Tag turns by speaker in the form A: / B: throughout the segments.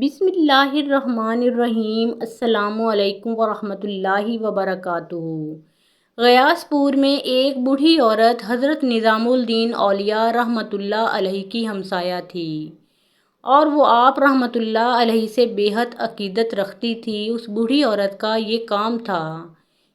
A: بسم اللہ الرحمن الرحیم۔ السلام علیکم ورحمۃ اللہ وبرکاتہ۔ غیاث پور میں ایک بوڑھی عورت حضرت نظام الدین اولیاء رحمۃ اللہ علیہ کی ہمسایہ تھی اور وہ آپ رحمۃ اللہ علیہ سے بے حد عقیدت رکھتی تھی۔ اس بوڑھی عورت کا یہ کام تھا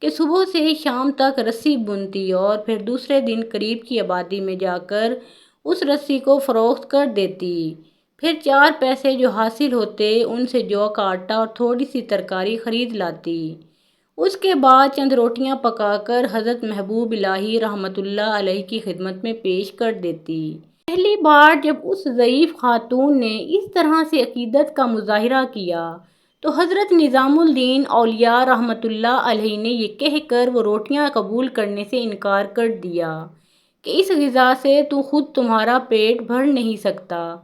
A: کہ صبح سے شام تک رسی بنتی اور پھر دوسرے دن قریب کی آبادی میں جا کر اس رسی کو فروخت کر دیتی۔ پھر 4 پیسے جو حاصل ہوتے ان سے جو کا آٹا اور تھوڑی سی ترکاری خرید لاتی۔ اس کے بعد چند روٹیاں پکا کر حضرت محبوب الہی رحمۃ اللہ علیہ کی خدمت میں پیش کر دیتی۔ پہلی بار جب اس ضعیف خاتون نے اس طرح سے عقیدت کا مظاہرہ کیا تو حضرت نظام الدین اولیاء رحمۃ اللہ علیہ نے یہ کہہ کر وہ روٹیاں قبول کرنے سے انکار کر دیا کہ اس غذا سے تو خود تمہارا پیٹ بھر نہیں سکتا،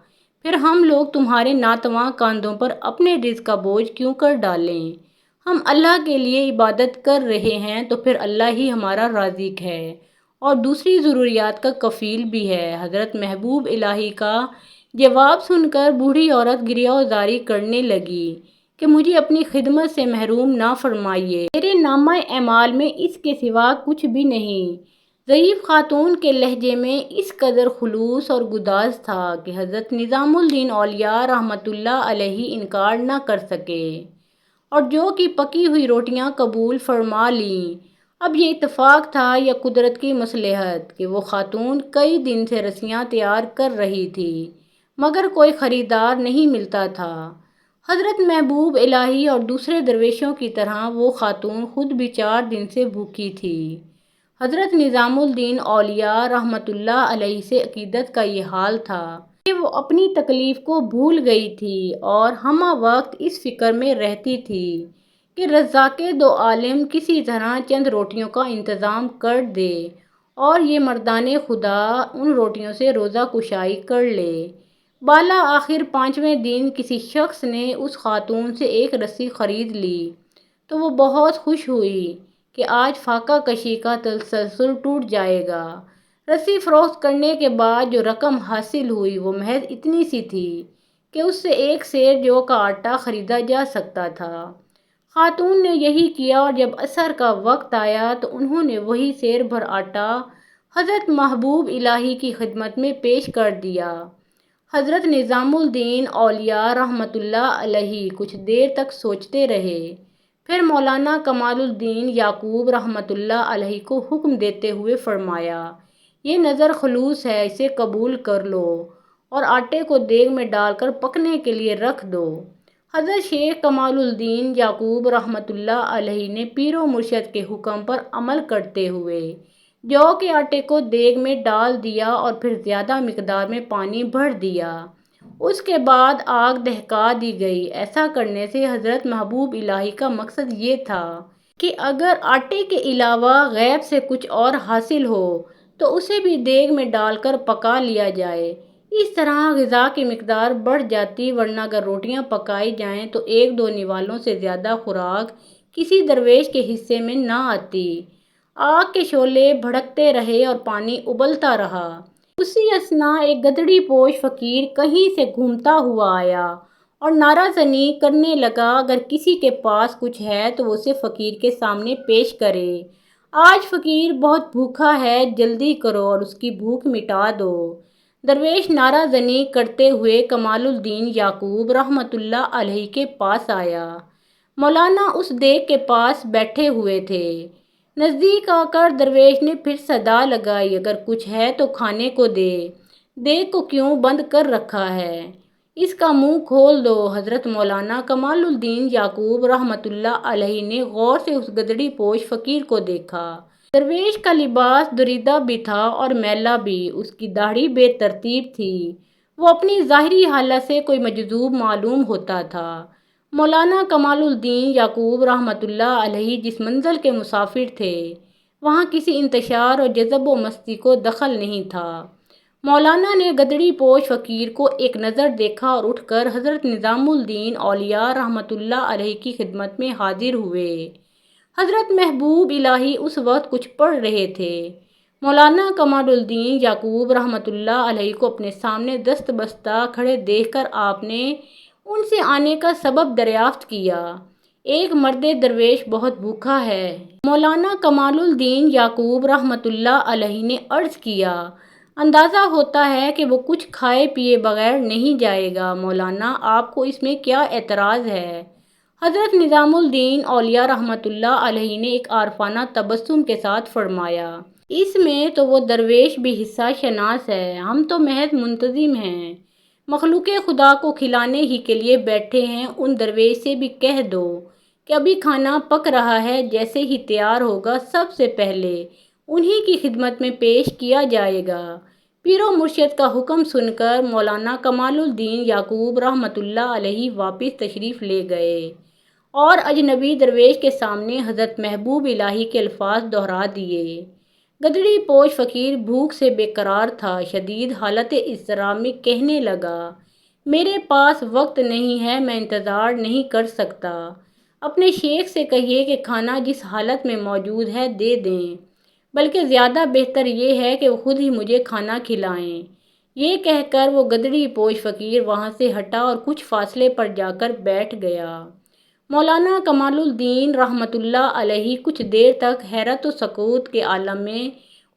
A: پھر ہم لوگ تمہارے ناتواں کاندھوں پر اپنے رزق کا بوجھ کیوں کر ڈالیں؟ ہم اللہ کے لیے عبادت کر رہے ہیں تو پھر اللہ ہی ہمارا رازق ہے اور دوسری ضروریات کا کفیل بھی ہے۔ حضرت محبوب الہی کا جواب سن کر بوڑھی عورت گریہ زاری کرنے لگی کہ مجھے اپنی خدمت سے محروم نہ فرمائیے، میرے نامہ اعمال میں اس کے سوا کچھ بھی نہیں۔ ضعیف خاتون کے لہجے میں اس قدر خلوص اور گداز تھا کہ حضرت نظام الدین اولیاء رحمۃ اللہ علیہ انکار نہ کر سکے اور جو کی پکی ہوئی روٹیاں قبول فرما لیں۔ اب یہ اتفاق تھا یا قدرت کی مصلحت کہ وہ خاتون کئی دن سے رسیاں تیار کر رہی تھی مگر کوئی خریدار نہیں ملتا تھا۔ حضرت محبوب الہی اور دوسرے درویشوں کی طرح وہ خاتون خود بھی 4 دن سے بھوکی تھی۔ حضرت نظام الدین اولیاء رحمۃ اللہ علیہ سے عقیدت کا یہ حال تھا کہ وہ اپنی تکلیف کو بھول گئی تھی اور ہمہ وقت اس فکر میں رہتی تھی کہ رزاق دو عالم کسی طرح چند روٹیوں کا انتظام کر دے اور یہ مردان خدا ان روٹیوں سے روزہ کشائی کر لے۔ بالا آخر 5ویں دن کسی شخص نے اس خاتون سے ایک رسی خرید لی تو وہ بہت خوش ہوئی کہ آج فاقہ کشی کا تسلسل ٹوٹ جائے گا۔ رسی فروخت کرنے کے بعد جو رقم حاصل ہوئی وہ محض اتنی سی تھی کہ اس سے 1 سیر جو کا آٹا خریدا جا سکتا تھا۔ خاتون نے یہی کیا اور جب عصر کا وقت آیا تو انہوں نے وہی سیر بھر آٹا حضرت محبوب الہی کی خدمت میں پیش کر دیا۔ حضرت نظام الدین اولیاء رحمۃ اللہ علیہ کچھ دیر تک سوچتے رہے، پھر مولانا کمال الدین یعقوب رحمۃ اللہ علیہ کو حکم دیتے ہوئے فرمایا، یہ نظر خلوص ہے، اسے قبول کر لو اور آٹے کو دیگ میں ڈال کر پکنے کے لیے رکھ دو۔ حضرت شیخ کمال الدین یعقوب رحمۃ اللہ علیہ نے پیر و مرشد کے حکم پر عمل کرتے ہوئے جو کے آٹے کو دیگ میں ڈال دیا اور پھر زیادہ مقدار میں پانی بھر دیا۔ اس کے بعد آگ دہکا دی گئی۔ ایسا کرنے سے حضرت محبوب الہی کا مقصد یہ تھا کہ اگر آٹے کے علاوہ غیب سے کچھ اور حاصل ہو تو اسے بھی دیگ میں ڈال کر پکا لیا جائے۔ اس طرح غذا کی مقدار بڑھ جاتی، ورنہ اگر روٹیاں پکائی جائیں تو 1-2 نوالوں سے زیادہ خوراک کسی درویش کے حصے میں نہ آتی۔ آگ کے شعلے بھڑکتے رہے اور پانی ابلتا رہا۔ اسی اثناء ایک گدڑی پوش فقیر کہیں سے گھومتا ہوا آیا اور نعرہ زنی کرنے لگا، اگر کسی کے پاس کچھ ہے تو وہ اسے فقیر کے سامنے پیش کرے۔ آج فقیر بہت بھوکا ہے، جلدی کرو اور اس کی بھوک مٹا دو۔ درویش نعرہ زنی کرتے ہوئے کمال الدین یعقوب رحمۃ اللہ علیہ کے پاس آیا۔ مولانا اس دیگ کے پاس بیٹھے ہوئے تھے۔ نزدیک آ کر درویش نے پھر صدا لگائی، اگر کچھ ہے تو کھانے کو دے، دیگ کو کیوں بند کر رکھا ہے، اس کا منہ کھول دو۔ حضرت مولانا کمال الدین یعقوب رحمۃ اللہ علیہ نے غور سے اس گدڑی پوش فقیر کو دیکھا۔ درویش کا لباس دریدہ بھی تھا اور میلا بھی، اس کی داڑھی بے ترتیب تھی، وہ اپنی ظاہری حالت سے کوئی مجذوب معلوم ہوتا تھا۔ مولانا کمال الدین یعقوب رحمۃ اللہ علیہ جس منزل کے مسافر تھے وہاں کسی انتشار اور جذب و مستی کو دخل نہیں تھا۔ مولانا نے گدڑی پوش فقیر کو ایک نظر دیکھا اور اٹھ کر حضرت نظام الدین اولیاء رحمۃ اللہ علیہ کی خدمت میں حاضر ہوئے۔ حضرت محبوب الہی اس وقت کچھ پڑھ رہے تھے۔ مولانا کمال الدین یعقوب رحمۃ اللہ علیہ کو اپنے سامنے دست بستہ کھڑے دیکھ کر آپ نے ان سے آنے کا سبب دریافت کیا۔ ایک مرد درویش بہت بھوکا ہے۔ مولانا کمال الدین یعقوب رحمۃ اللہ علیہ نے عرض کیا، اندازہ ہوتا ہے کہ وہ کچھ کھائے پیے بغیر نہیں جائے گا۔ مولانا، آپ کو اس میں کیا اعتراض ہے؟ حضرت نظام الدین اولیاء رحمۃ اللہ علیہ نے ایک عارفانہ تبسم کے ساتھ فرمایا، اس میں تو وہ درویش بھی حصہ شناس ہے، ہم تو محض منتظم ہیں، مخلوق خدا کو کھلانے ہی کے لیے بیٹھے ہیں۔ ان درویش سے بھی کہہ دو کہ ابھی کھانا پک رہا ہے، جیسے ہی تیار ہوگا سب سے پہلے انہی کی خدمت میں پیش کیا جائے گا۔ پیر و مرشد کا حکم سن کر مولانا کمال الدین یعقوب رحمۃ اللہ علیہ واپس تشریف لے گئے اور اجنبی درویش کے سامنے حضرت محبوب الہی کے الفاظ دہرا دیے۔ گدڑی پوش فقیر بھوک سے بے قرار تھا، شدید حالت اضطراب میں کہنے لگا، میرے پاس وقت نہیں ہے، میں انتظار نہیں کر سکتا، اپنے شیخ سے کہیے کہ کھانا جس حالت میں موجود ہے دے دیں، بلکہ زیادہ بہتر یہ ہے کہ وہ خود ہی مجھے کھانا کھلائیں۔ یہ کہہ کر وہ گدڑی پوش فقیر وہاں سے ہٹا اور کچھ فاصلے پر جا کر بیٹھ گیا۔ مولانا کمال الدین رحمۃ اللہ علیہ کچھ دیر تک حیرت و سکوت کے عالم میں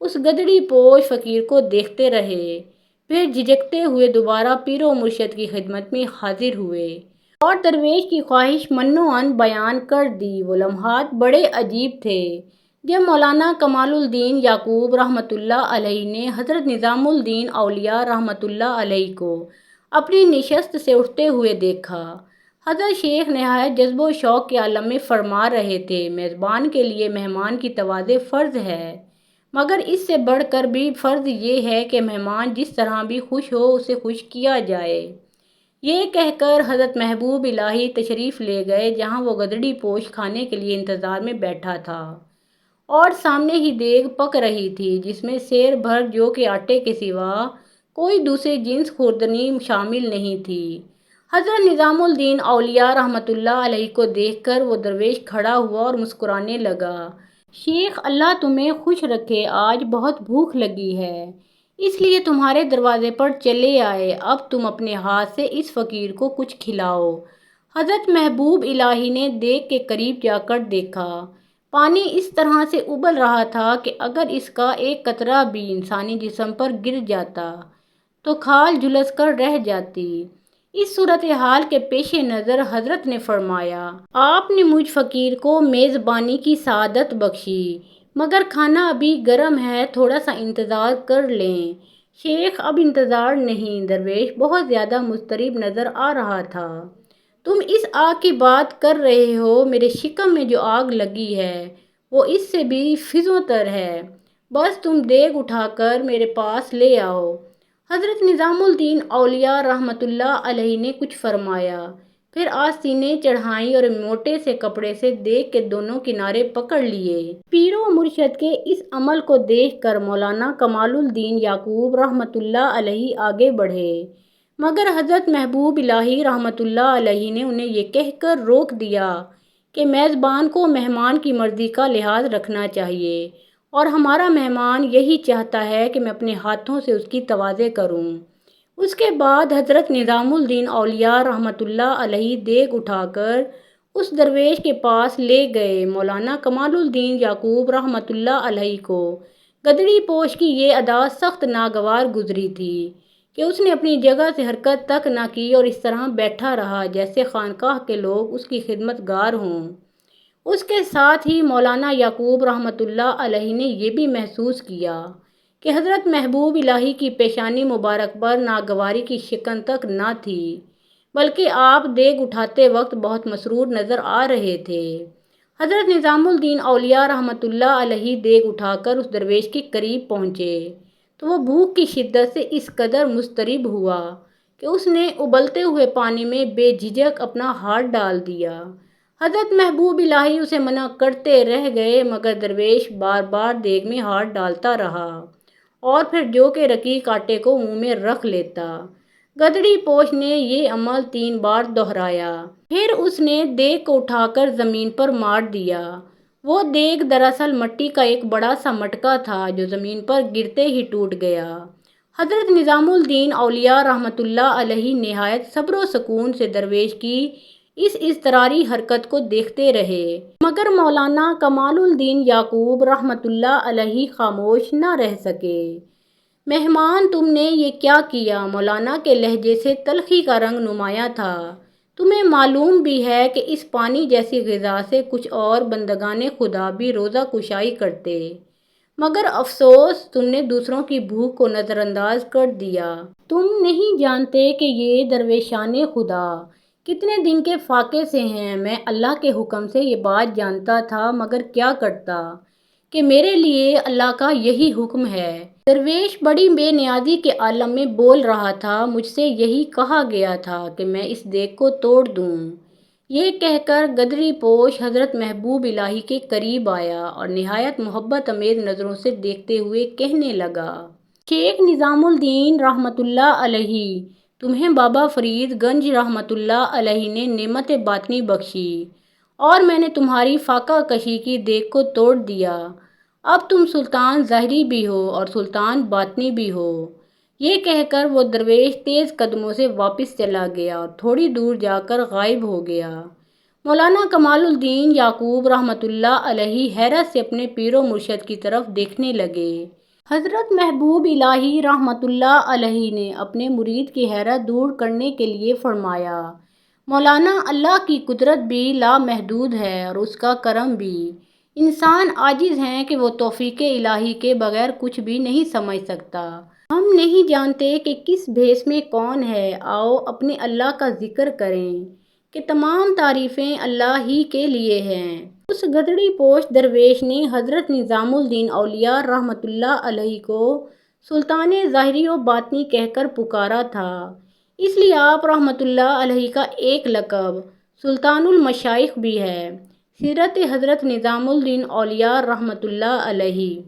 A: اس گدڑی پوش فقیر کو دیکھتے رہے، پھر جھجکتے ہوئے دوبارہ پیر و مرشد کی خدمت میں حاضر ہوئے اور درویش کی خواہش منو عن بیان کر دی۔ وہ لمحات بڑے عجیب تھے جب مولانا کمال الدین یعقوب رحمۃ اللہ علیہ نے حضرت نظام الدین اولیاء رحمۃ اللہ علیہ کو اپنی نشست سے اٹھتے ہوئے دیکھا۔ حضرت شیخ نہایت جذب و شوق کے عالم میں فرما رہے تھے، میزبان کے لیے مہمان کی تواضع فرض ہے، مگر اس سے بڑھ کر بھی فرض یہ ہے کہ مہمان جس طرح بھی خوش ہو اسے خوش کیا جائے۔ یہ کہہ کر حضرت محبوب الہی تشریف لے گئے جہاں وہ گدڑی پوش کھانے کے لیے انتظار میں بیٹھا تھا، اور سامنے ہی دیگ پک رہی تھی جس میں سیر بھر جو کہ آٹے کے سوا کوئی دوسری جنس خوردنی شامل نہیں تھی۔ حضرت نظام الدین اولیاء رحمۃ اللہ علیہ کو دیکھ کر وہ درویش کھڑا ہوا اور مسکرانے لگا، شیخ اللہ تمہیں خوش رکھے، آج بہت بھوک لگی ہے، اس لیے تمہارے دروازے پر چلے آئے، اب تم اپنے ہاتھ سے اس فقیر کو کچھ کھلاؤ۔ حضرت محبوب الہی نے دیگ کے قریب جا کر دیکھا، پانی اس طرح سے ابل رہا تھا کہ اگر اس کا ایک قطرہ بھی انسانی جسم پر گر جاتا تو کھال جھلس کر رہ جاتی۔ اس صورتحال کے پیش نظر حضرت نے فرمایا، آپ نے مجھ فقیر کو میزبانی کی سعادت بخشی، مگر کھانا ابھی گرم ہے، تھوڑا سا انتظار کر لیں۔ شیخ اب انتظار نہیں۔ درویش بہت زیادہ مضطرب نظر آ رہا تھا۔ تم اس آگ کی بات کر رہے ہو، میرے شکم میں جو آگ لگی ہے وہ اس سے بھی فظوں تر ہے، بس تم دیگ اٹھا کر میرے پاس لے آؤ۔ حضرت نظام الدین اولیاء رحمۃ اللہ علیہ نے کچھ فرمایا، پھر آستینیں چڑھائیں اور موٹے سے کپڑے سے دیگ کے دونوں کنارے پکڑ لیے۔ پیر و مرشد کے اس عمل کو دیکھ کر مولانا کمال الدین یعقوب رحمۃ اللہ علیہ آگے بڑھے، مگر حضرت محبوب الہی رحمۃ اللہ علیہ نے انہیں یہ کہہ کر روک دیا کہ میزبان کو مہمان کی مرضی کا لحاظ رکھنا چاہیے، اور ہمارا مہمان یہی چاہتا ہے کہ میں اپنے ہاتھوں سے اس کی تواضع کروں۔ اس کے بعد حضرت نظام الدین اولیاء رحمۃ اللہ علیہ دیگ اٹھا کر اس درویش کے پاس لے گئے۔ مولانا کمال الدین یعقوب رحمۃ اللہ علیہ کو گدڑی پوش کی یہ ادا سخت ناگوار گزری تھی کہ اس نے اپنی جگہ سے حرکت تک نہ کی اور اس طرح بیٹھا رہا جیسے خانقاہ کے لوگ اس کی خدمت گار ہوں۔ اس کے ساتھ ہی مولانا یعقوب رحمۃ اللہ علیہ نے یہ بھی محسوس کیا کہ حضرت محبوب الہی کی پیشانی مبارک پر ناگواری کی شکن تک نہ تھی، بلکہ آپ دیگ اٹھاتے وقت بہت مسرور نظر آ رہے تھے۔ حضرت نظام الدین اولیاء رحمۃ اللہ علیہ دیگ اٹھا کر اس درویش کے قریب پہنچے تو وہ بھوک کی شدت سے اس قدر مضطرب ہوا کہ اس نے ابلتے ہوئے پانی میں بے جھجک اپنا ہاتھ ڈال دیا۔ حضرت محبوب الہی اسے منع کرتے رہ گئے، مگر درویش بار بار دیگ میں ہاتھ ڈالتا رہا اور پھر جو کہ رقیق آٹے کو منہ میں رکھ لیتا۔ گدڑی پوش نے یہ عمل 3 بار دہرایا، پھر اس نے دیگ کو اٹھا کر زمین پر مار دیا۔ وہ دیگ دراصل مٹی کا ایک بڑا سا مٹکا تھا جو زمین پر گرتے ہی ٹوٹ گیا۔ حضرت نظام الدین اولیاء رحمۃ اللہ علیہ نہایت صبر و سکون سے درویش کی اس اضطراری حرکت کو دیکھتے رہے، مگر مولانا کمال الدین یعقوب رحمۃ اللہ علیہ خاموش نہ رہ سکے۔ مہمان، تم نے یہ کیا کیا؟ مولانا کے لہجے سے تلخی کا رنگ نمایاں تھا۔ تمہیں معلوم بھی ہے کہ اس پانی جیسی غذا سے کچھ اور بندگان خدا بھی روزہ کشائی کرتے، مگر افسوس تم نے دوسروں کی بھوک کو نظر انداز کر دیا۔ تم نہیں جانتے کہ یہ درویشان خدا کتنے دن کے فاقے سے ہیں۔ میں اللہ کے حکم سے یہ بات جانتا تھا، مگر کیا کرتا کہ میرے لیے اللہ کا یہی حکم ہے۔ درویش بڑی بے نیازی کے عالم میں بول رہا تھا، مجھ سے یہی کہا گیا تھا کہ میں اس دیگ کو توڑ دوں۔ یہ کہہ کر گدری پوش حضرت محبوب الہی کے قریب آیا اور نہایت محبت آمیز نظروں سے دیکھتے ہوئے کہنے لگا، شیخ نظام الدین رحمۃ اللہ علیہ، تمہیں بابا فرید گنج رحمۃ اللہ علیہ نے نعمت باطنی بخشی اور میں نے تمہاری فاقہ کشی کی دیگ کو توڑ دیا۔ اب تم سلطان ظاہری بھی ہو اور سلطان باطنی بھی ہو۔ یہ کہہ کر وہ درویش تیز قدموں سے واپس چلا گیا اور تھوڑی دور جا کر غائب ہو گیا۔ مولانا کمال الدین یعقوب رحمۃ اللہ علیہ حیرت سے اپنے پیر و مرشد کی طرف دیکھنے لگے۔ حضرت محبوب الہی رحمۃ اللہ علیہ نے اپنے مرید کی حیرت دور کرنے کے لیے فرمایا، مولانا، اللہ کی قدرت بھی لامحدود ہے اور اس کا کرم بھی۔ انسان عاجز ہیں کہ وہ توفیق الہی کے بغیر کچھ بھی نہیں سمجھ سکتا۔ ہم نہیں جانتے کہ کس بھیس میں کون ہے۔ آؤ اپنے اللہ کا ذکر کریں کہ تمام تعریفیں اللہ ہی کے لیے ہیں۔ اس گدڑی پوش درویش نے حضرت نظام الدین اولیاء رحمۃ اللہ علیہ کو سلطان ظاہری و باطنی کہہ کر پکارا تھا، اس لیے آپ رحمۃ اللہ علیہ کا ایک لقب سلطان المشائخ بھی ہے۔ سیرت حضرت نظام الدین اولیاء رحمۃ اللہ علیہ۔